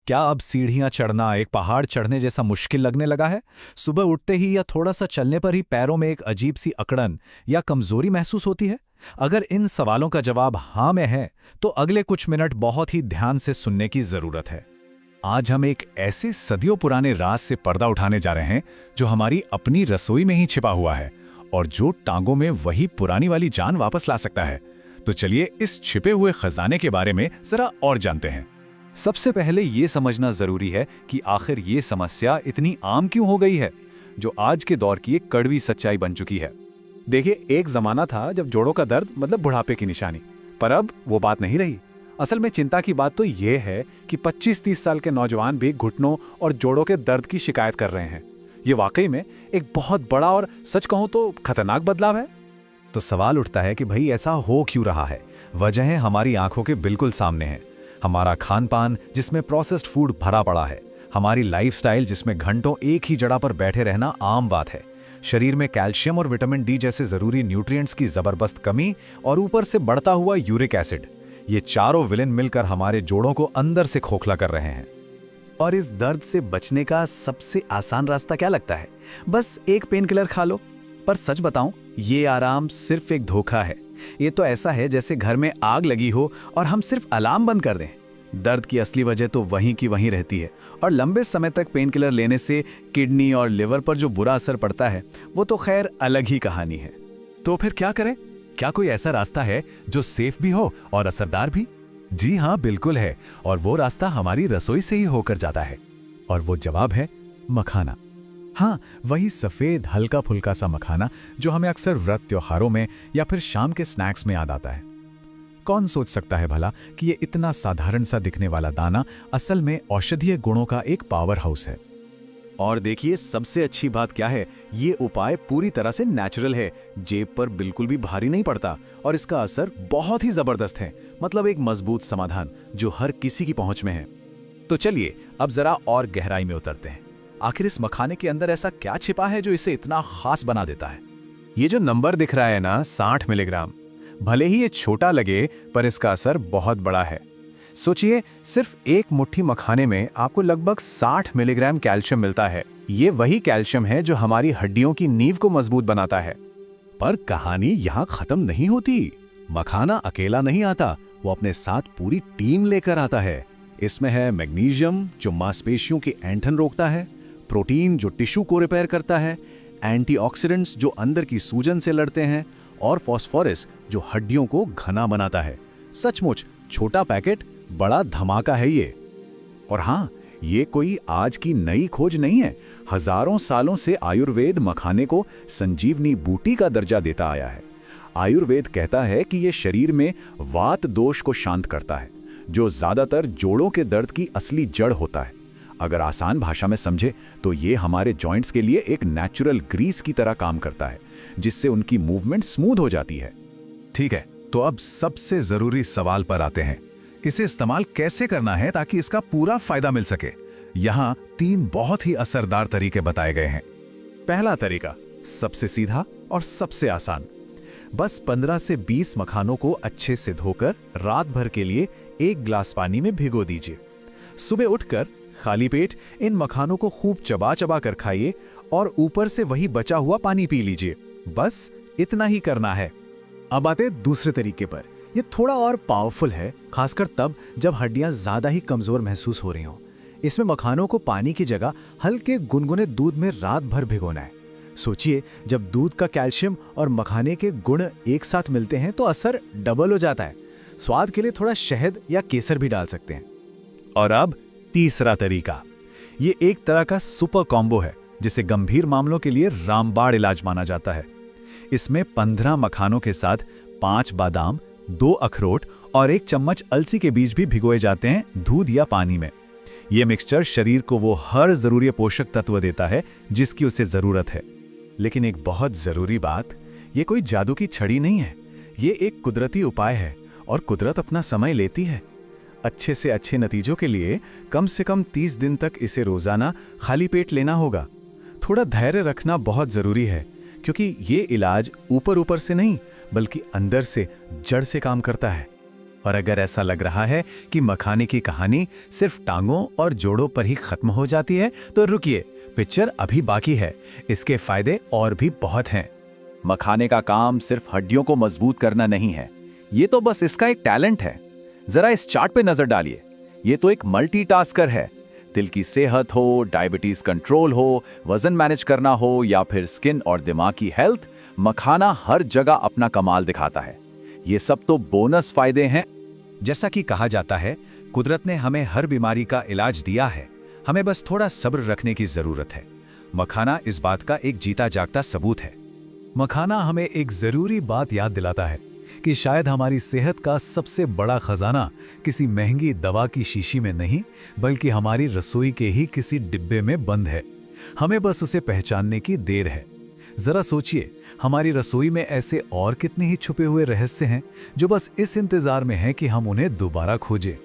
क्या अब सीढ़ियां चढ़ना एक पहाड़ चढ़ने जैसा मुश्किल लगने लगा है? सुबह उठते ही या थोड़ा सा चलने पर ही पैरों में एक अजीब सी अकड़न या कमजोरी महसूस होती है? अगर इन सवालों का जवाब हाँ में है, तो अगले कुछ मिनट बहुत ही ध्यान से सुनने की जरूरत है। आज हम एक ऐसे सदियों पुराने राज से पर्दा उठाने जा रहे हैं जो हमारी अपनी रसोई में ही छिपा हुआ है और जो टांगों में वही पुरानी वाली जान वापस ला सकता है। तो चलिए इस छिपे हुए खजाने के बारे में जरा और जानते हैं। सबसे पहले ये समझना जरूरी है कि आखिर ये समस्या इतनी आम क्यों हो गई है, जो आज के दौर की एक कड़वी सच्चाई बन चुकी है। देखिए, एक जमाना था जब जोड़ों का दर्द मतलब बुढ़ापे की निशानी, पर अब वो बात नहीं रही। असल में चिंता की बात तो ये है कि 25-30 साल के नौजवान भी घुटनों और जोड़ों के दर्द की शिकायत कर रहे हैं। ये वाकई में एक बहुत बड़ा और सच कहूं तो खतरनाक बदलाव है। तो सवाल उठता है कि भाई ऐसा हो क्यों रहा है? वजह हमारी आंखों के बिल्कुल सामने है। हमारा खान पान जिसमें प्रोसेस्ड फूड भरा पड़ा है, हमारी लाइफस्टाइल जिसमें घंटों एक ही जगह पर बैठे रहना आम बात है, शरीर में कैल्शियम और विटामिन डी जैसे जरूरी न्यूट्रिएंट्स की जबरदस्त कमी और ऊपर से बढ़ता हुआ यूरिक एसिड, ये चारों विलेन मिलकर हमारे जोड़ों को अंदर से खोखला कर रहे हैं। और इस दर्द से बचने का सबसे आसान रास्ता क्या लगता है? बस एक पेन किलर खा लो। पर सच बताऊं, ये आराम सिर्फ एक धोखा है। ये तो ऐसा है जैसे घर में आग लगी हो और हम सिर्फ अलार्म बंद कर दें। दर्द की असली वजह तो वहीं की वहीं रहती है और लंबे समय तक पेन किलर लेने से किडनी और लिवर पर जो बुरा असर पड़ता है वो तो खैर अलग ही कहानी है। तो फिर क्या करें? क्या कोई ऐसा रास्ता है जो सेफ भी हो और असरदार भी? जी हाँ, बिल्कुल है। और वो रास्ता हमारी रसोई से ही होकर जाता है। और वो जवाब है मखाना। हाँ, वही सफेद हल्का फुल्का सा मखाना जो हमें अक्सर व्रत त्योहारों में या फिर शाम के स्नैक्स में याद आता है। कौन सोच सकता है भला कि ये इतना साधारण सा दिखने वाला दाना असल में औषधीय गुणों का एक पावर हाउस है। और देखिए, सबसे अच्छी बात क्या है, ये उपाय पूरी तरह से नेचुरल है, जेब पर बिल्कुल भी भारी नहीं पड़ता और इसका असर बहुत ही जबरदस्त है। मतलब एक मजबूत समाधान जो हर किसी की पहुंच में है। तो चलिए अब जरा और गहराई में उतरते हैं। आखिर इस मखाने के अंदर ऐसा क्या छिपा है जो इसे इतना खास बना देता है? ये जो नंबर दिख रहा है ना, 60 मिलीग्राम, भले ही ये छोटा लगे पर इसका असर बहुत बड़ा है। सोचिए, सिर्फ एक मुट्ठी मखाने में आपको लगभग 60 मिलीग्राम कैल्शियम मिलता है। ये वही कैल्शियम है जो हमारी हड्डियों की नींव को मजबूत बनाता है। पर कहानी यहाँ खत्म नहीं होती। मखाना अकेला नहीं आता, वो अपने साथ पूरी टीम लेकर आता है। इसमें है मैग्नीशियम जो मांसपेशियों की ऐंठन रोकता है, प्रोटीन जो टिश्यू को रिपेयर करता है, एंटीऑक्सीडेंट्स जो अंदर की सूजन से लड़ते हैं, और फास्फोरस जो हड्डियों को घना बनाता है। सचमुच छोटा पैकेट, बड़ा धमाका है ये। और हाँ, ये कोई आज की नई खोज नहीं है। हजारों सालों से आयुर्वेद मखाने को संजीवनी बूटी का दर्जा देता आया है। आयुर्वेद कहता है कि ये शरीर में वात दोष को शांत करता है, जो ज्यादातर जोड़ों के दर्द की असली जड़ होता है। अगर आसान भाषा में समझे तो ये हमारे जॉइंट्स के लिए एक नेचुरल ग्रीस की तरह काम करता है, जिससे उनकी मूवमेंट स्मूथ हो जाती है। ठीक है, तो अब सबसे जरूरी सवाल पर आते हैं। इसे इस्तेमाल कैसे करना है ताकि इसका पूरा फायदा मिल सके? यहाँ 3 बहुत ही असरदार तरीके बताए गए हैं। पहला तरीका सबसे सीधा और सबसे आसान। बस 15 से 20 मखानों को अच्छे से धोकर रात भर के लिए 1 गिलास पानी में भिगो दीजिए। सुबह उठकर खाली पेट इन मखानों को खूब चबा चबा कर खाइए और ऊपर से वही बचा हुआ पानी पी लीजिए। बस इतना ही करना है। अब आते दूसरे तरीके पर। ये थोड़ा और पावरफुल है, खासकर तब जब हड्डियां ज्यादा ही कमजोर महसूस हो रही हों। इसमें मखानों को पानी की जगह हल्के गुनगुने दूध में रात भर भिगोना है। सोचिए, जब दूध का कैल्शियम और मखाने के गुण एक साथ मिलते हैं तो असर डबल हो जाता है। स्वाद के लिए थोड़ा शहद या केसर भी डाल सकते हैं। और अब तीसरा तरीका। ये एक तरह का सुपर कॉम्बो है जिसे गंभीर मामलों के लिए रामबाण इलाज माना जाता है। इसमें 15 मखानों के साथ 5 बादाम, 2 अखरोट और 1 चम्मच अलसी के बीज भी भिगोए जाते हैं दूध या पानी में। यह मिक्सचर शरीर को वो हर जरूरी पोषक तत्व देता है जिसकी उसे जरूरत है। लेकिन एक बहुत जरूरी बात, ये कोई जादू की छड़ी नहीं है। ये एक कुदरती उपाय है और कुदरत अपना समय लेती है। अच्छे से अच्छे नतीजों के लिए कम से कम 30 दिन तक इसे रोजाना खाली पेट लेना होगा। थोड़ा धैर्य रखना बहुत जरूरी है, क्योंकि ये इलाज ऊपर ऊपर से नहीं बल्कि अंदर से, जड़ से काम करता है। और अगर ऐसा लग रहा है कि मखाने की कहानी सिर्फ टांगों और जोड़ों पर ही खत्म हो जाती है, तो रुकिए, पिक्चर अभी बाकी है। इसके फायदे और भी बहुत हैं। मखाने का काम सिर्फ हड्डियों को मजबूत करना नहीं है, ये तो बस इसका एक टैलेंट है। जरा इस चार्ट पे नजर डालिए, ये तो एक मल्टीटास्कर है। दिल की सेहत हो, डायबिटीज कंट्रोल हो, वजन मैनेज करना हो या फिर स्किन और दिमाग की हेल्थ, मखाना हर जगह अपना कमाल दिखाता है। ये सब तो बोनस फायदे हैं। जैसा कि कहा जाता है, कुदरत ने हमें हर बीमारी का इलाज दिया है, हमें बस थोड़ा सब्र रखने की जरूरत है। मखाना इस बात का एक जीता जागता सबूत है। मखाना हमें एक जरूरी बात याद दिलाता है कि शायद हमारी सेहत का सबसे बड़ा खजाना किसी महंगी दवा की शीशी में नहीं, बल्कि हमारी रसोई के ही किसी डिब्बे में बंद है। हमें बस उसे पहचानने की देर है। जरा सोचिए, हमारी रसोई में ऐसे और कितने ही छुपे हुए रहस्य हैं जो बस इस इंतजार में हैं कि हम उन्हें दोबारा खोजें।